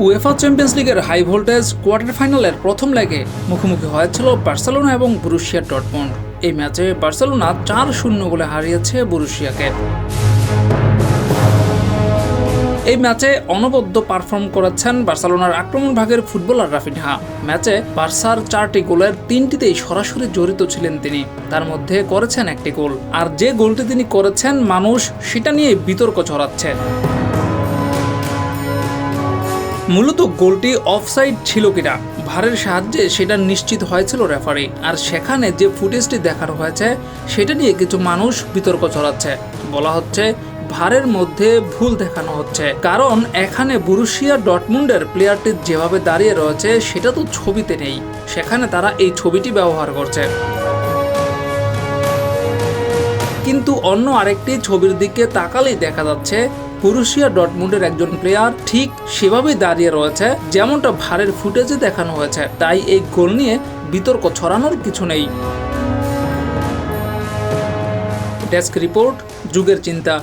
UEFA champions লিগের high voltage quarter ফাইনালের প্রথম লেগে মুখোমুখি হয়েছিল বার্সেলোনা এবং বরুসিয়া ডর্টমুন্ড। এই ম্যাচে বার্সেলোনা 4-0 গোলে হারিয়েছে বরুসিয়াকে। এই ম্যাচে অনবদ্য পারফর্ম করেছেন বার্সেলোনার আক্রমণ ভাগের ফুটবলার রাফিনহা। ম্যাচে বার্সার 4টি গোলের 3টিতেই সরাসরি জড়িত ছিলেন তিনি, তার মধ্যে করেছেন একটি গোল। আর যে গোলটি তিনি করেছেন মানুষ সেটা নিয়ে বিতর্ক ছড়াচ্ছে। মূলত গোলটি অফসাইড ছিল কিনা ভারের সাহায্যে সেটা নিশ্চিত হয়েছিল রেফারি। আর সেখানে যে ফুটেজটি দেখানো হয়েছে সেটা নিয়ে কিছু মানুষ বিতর্ক ছড়াচ্ছে। বলা হচ্ছে ভারের মধ্যে ভুল দেখানো হচ্ছে, কারণ এখানে বরুসিয়া ডর্টমুন্ডের প্লেয়ারটি যেভাবে দাঁড়িয়ে রয়েছে সেটা তো ছবিতে নেই, সেখানে তারা এই ছবিটি ব্যবহার করছে। কিন্তু অন্য আরেকটি ছবির দিকে তাকালেই দেখা যাচ্ছে বরুসিয়া ডর্টমুন্ডের একজন প্লেয়ার ঠিক সেভাবেই দাঁড়িয়ে রয়েছে যেমনটা ভারের ফুটেজে দেখানো হয়েছে। তাই এই গোল নিয়ে বিতর্ক ছড়ানোর কিছু নেই। ডেস্ক রিপোর্ট, যুগের চিন্তা।